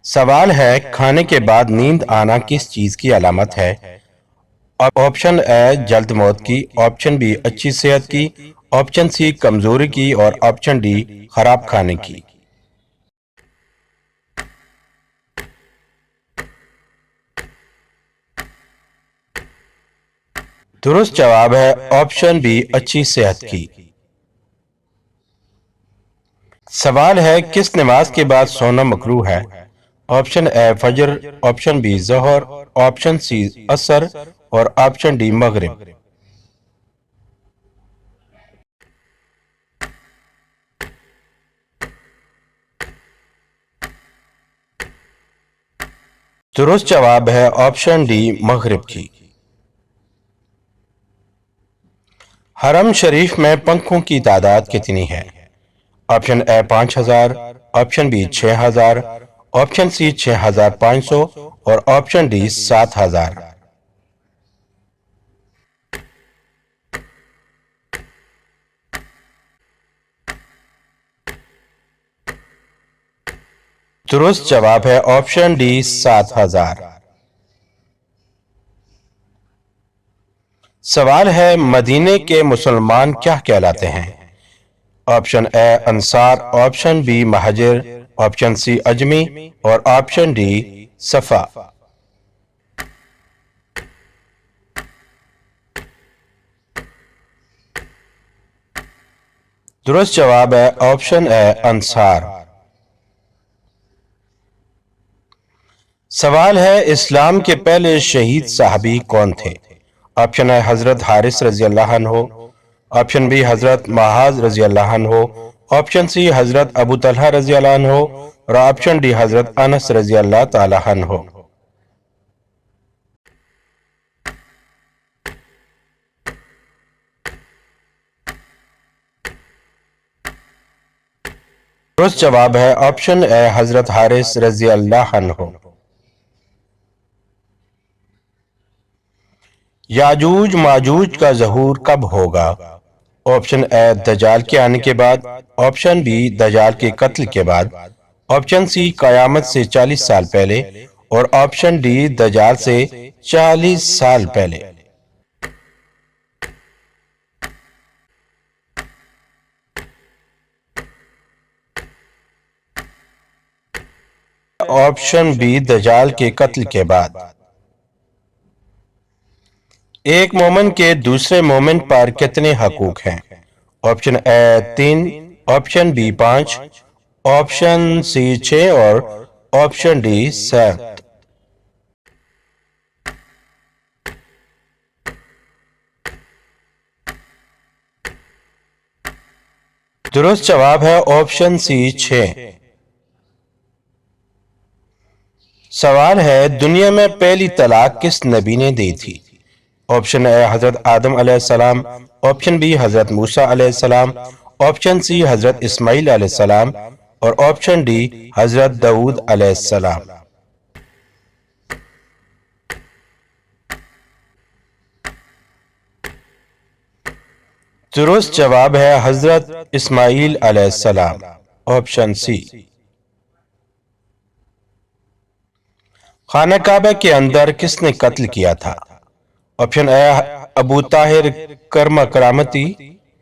سوال ہے کھانے کے بعد نیند آنا کس چیز کی علامت ہے؟ آپشن اے جلد موت کی، آپشن بی اچھی صحت کی، آپشن سی کمزوری کی اور آپشن ڈی خراب کھانے کی۔ درست جواب ہے آپشن بی اچھی صحت کی۔ سوال ہے کس نماز کے بعد سونا مکروہ ہے؟ آپشن اے فجر، آپشن بی ظہر، آپشن سی عصر اور آپشن ڈی مغرب۔ درست جواب ہے آپشن ڈی مغرب کی۔ حرم شریف میں پنکھوں کی تعداد کتنی ہے؟ آپشن اے 5000، آپشن بی 6000، آپشن سی 6500 اور آپشن ڈی 7000۔ درست جواب ہے آپشن ڈی 7000۔ سوال ہے مدینے کے مسلمان کیا کہلاتے ہیں؟ آپشن اے انصار، آپشن بی مہاجر، آپشن سی اجمی اور آپشن ڈی صفا۔ درست جواب ہے آپشن اے انصار۔ سوال ہے اسلام کے پہلے شہید صحابی کون تھے؟ آپشن اے حضرت حارث رضی اللہ عنہ، آپشن بی حضرت معاذ رضی اللہ عنہ، آپشن سی حضرت ابو طلحہ رضی اللہ عنہ اور آپشن ڈی حضرت انس رضی اللہ تعالی عنہ۔ درست جواب ہے آپشن اے حضرت حارث رضی اللہ عنہ۔ یاجوج ماجوج کا ظہور کب ہوگا؟ آپشن اے دجال کے آنے کے بعد، آپشن بی دجال کے قتل کے بعد، آپشن سی قیامت سے 40 سال پہلے اور آپشن ڈی دجال سے 40 سال پہلے۔ آپشن بی دجال کے قتل کے بعد۔ ایک مومن کے دوسرے مومن پر کتنے حقوق ہیں؟ آپشن اے 3، آپشن بی 5، آپشن سی 6 اور آپشن ڈی 7۔ درست جواب ہے آپشن سی 6۔ سوال ہے دنیا میں پہلی طلاق کس نبی نے دی تھی؟ آپشن اے حضرت آدم علیہ السلام، آپشن بی حضرت موسیٰ علیہ السلام، آپشن سی حضرت اسماعیل علیہ السلام اور آپشن ڈی حضرت داؤد علیہ السلام۔ درست جواب ہے حضرت اسماعیل علیہ السلام، آپشن سی۔ خانہ کعبہ کے اندر کس نے قتل کیا تھا؟ آپشن اے ابو طاہر کرامتی،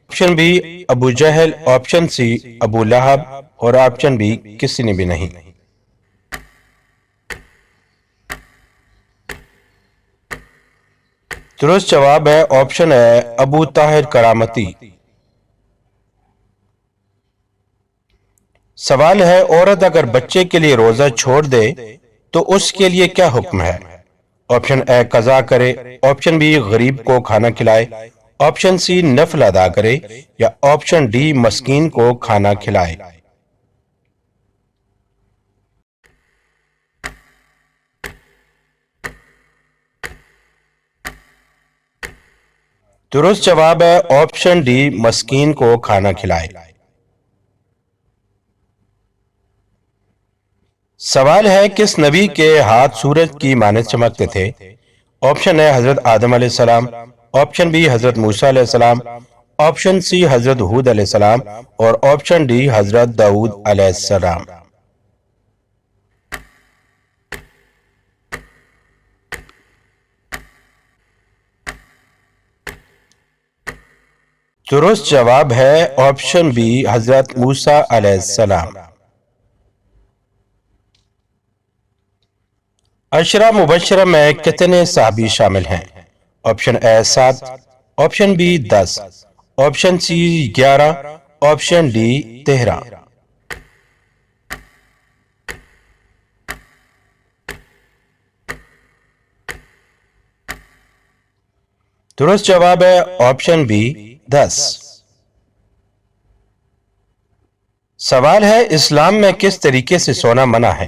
آپشن بی ابو جہل، آپشن سی ابو لہب اور آپشن بی کسی نے بھی نہیں۔ درست جواب ہے آپشن اے ابو طاہر کرامتی۔ سوال ہے عورت اگر بچے کے لیے روزہ چھوڑ دے تو اس کے لیے کیا حکم ہے؟ آپشن اے قضا کرے، آپشن بی غریب کو کھانا کھلائے، آپشن سی نفل ادا کرے یا آپشن ڈی مسکین کو کھانا کھلائے۔ درست جواب ہے آپشن ڈی مسکین کو کھانا کھلائے۔ سوال ہے کس نبی کے ہاتھ سورج کی مانند چمکتے تھے؟ آپشن اے حضرت آدم علیہ السلام، آپشن بی حضرت موسیٰ علیہ السلام، آپشن سی حضرت ہود علیہ السلام اور آپشن ڈی حضرت داؤد علیہ السلام۔ درست جواب ہے آپشن بی حضرت موسیٰ علیہ السلام۔ عشرہ مبشرہ میں کتنے صحابی شامل ہیں؟ Option A 7، option B 10، option C 11، option D 13۔ درست جواب ہے آپشن بی 10۔ سوال ہے اسلام میں کس طریقے سے سونا منع ہے؟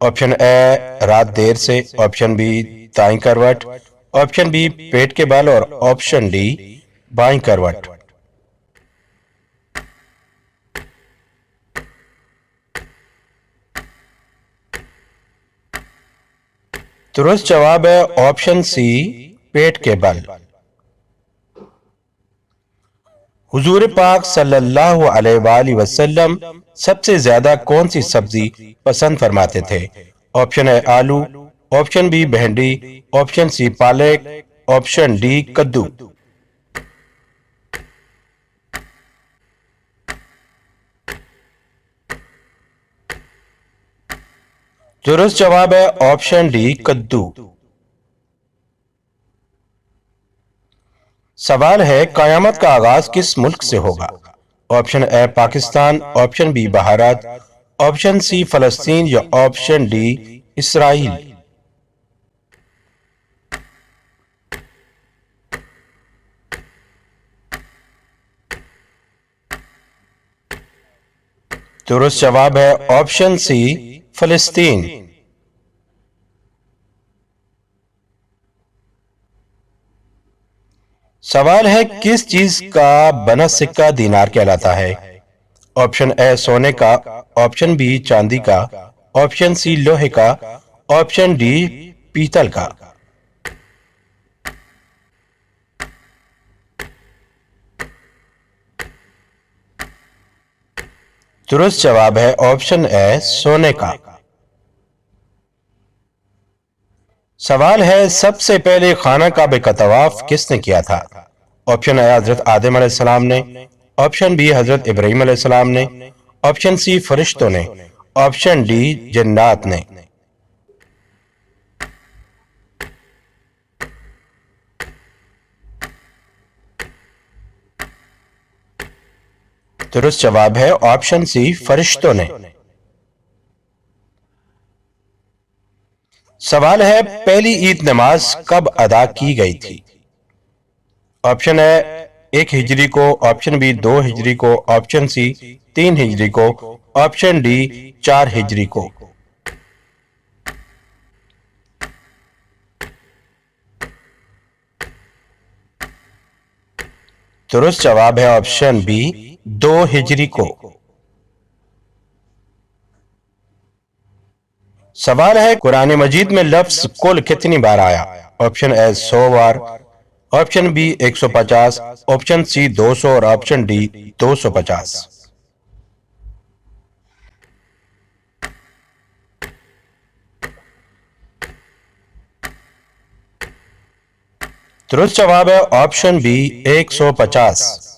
آپشن اے رات دیر سے، آپشن بی دائیں کروٹ، آپشن بی پیٹ کے بل اور آپشن ڈی بائیں کروٹ۔ درست جواب ہے آپشن سی پیٹ کے بل۔ حضور پاک صلی اللہ علیہ وآلہ وسلم سب سے زیادہ کون سی سبزی پسند فرماتے تھے؟ آپشن اے آلو، آپشن بی بھنڈی، آپشن سی پالک، آپشن ڈی کدو۔ درست جواب ہے آپشن ڈی کدو۔ سوال ہے قیامت کا آغاز کس ملک سے ہوگا؟ Option A Pakistan, option B Bharat, option C فلسطین یا آپشن ڈی اسرائیل۔ درست جواب ہے آپشن سی فلسطین۔ سوال ہے کس چیز کا بنا سکہ دینار کہلاتا ہے؟ آپشن اے سونے کا، آپشن بی چاندی کا، آپشن سی لوہے کا، آپشن ڈی پیتل کا۔ درست جواب ہے آپشن اے سونے کا۔ سوال ہے سب سے پہلے خانہ کعبہ کا طواف کس نے کیا تھا؟ آپشن اے حضرت آدم علیہ السلام نے، آپشن بی حضرت ابراہیم علیہ السلام نے، آپشن سی فرشتوں نے، آپشن ڈی جنات نے۔ درست جواب ہے آپشن سی فرشتوں نے۔ سوال ہے پہلی عید نماز کب ادا کی گئی تھی؟ آپشن اے 1 ہجری کو، آپشن بی 2 ہجری کو، آپشن سی 3 ہجری کو، آپشن ڈی 4 ہجری کو۔ درست جواب ہے آپشن بی 2 ہجری کو۔ سوال ہے قرآن مجید میں لفظ کل کتنی بار آیا؟ آپشن اے 100 بار، آپشن بی 150، آپشن سی 200 اور آپشن ڈی 250۔ درست جواب ہے آپشن بی 150۔